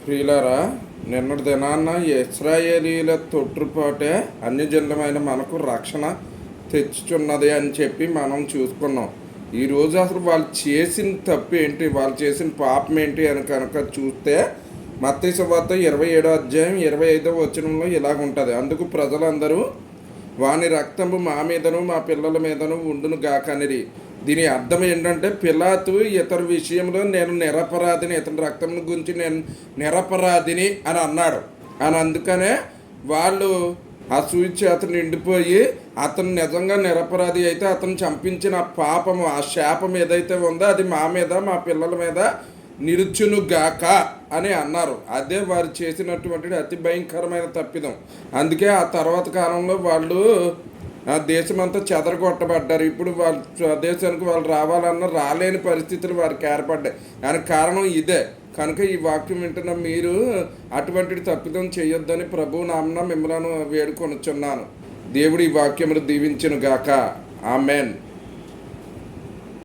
ప్రియులారా, నిన్నటి దినాన్న ఇశ్రాయేలీల తొట్టుపాటే అన్యజనులమైన మనకు రక్షణ తెచ్చుచున్నది అని చెప్పి మనం చూసుకున్నాం. ఈరోజు అసలు వాళ్ళు చేసిన తప్పు ఏంటి, వాళ్ళు చేసిన పాపం ఏంటి అని కనుక చూస్తే మత్తయి సువార్త 27వ అధ్యాయం 25వ వచనంలో ఇలాగ ఉంటుంది. అందుకు ప్రజలందరూ వాని రక్తము మా మీదను మా పిల్లల మీదను ఉండును గాకనిరి. దీని అర్థం ఏంటంటే, పిలాతు ఇతర విషయంలో నేను నిరపరాధిని, ఇతని రక్తం గురించి నేను నిరపరాధిని అని అన్నాడు. అని అందుకనే వాళ్ళు ఆ సూచి చేత నిండిపోయి అతను నిజంగా నిరపరాధి అయితే అతను చంపించిన పాపము, ఆ శాపం ఏదైతే ఉందో అది మా మీద మా పిల్లల మీద నిరుచును గాక అని అన్నారు. అదే వారు చేసినటువంటి అతి భయంకరమైన తప్పిదం. అందుకే ఆ తర్వాత కాలంలో వాళ్ళు ఆ దేశమంతా చెదరగొట్టబడ్డారు. ఇప్పుడు వాళ్ళు స్వదేశానికి వాళ్ళు రావాలన్నా రాలేని పరిస్థితులు వారికి ఏర్పడ్డాయి. దానికి కారణం ఇదే. కనుక ఈ వాక్యం వింటున్న మీరు అటువంటి తప్పిదం చేయొద్దని ప్రభువు నామమున మిమ్మల్ని వేడుకొనుచున్నాను. దేవుడు ఈ వాక్యమును దీవించును గాక. ఆమెన్.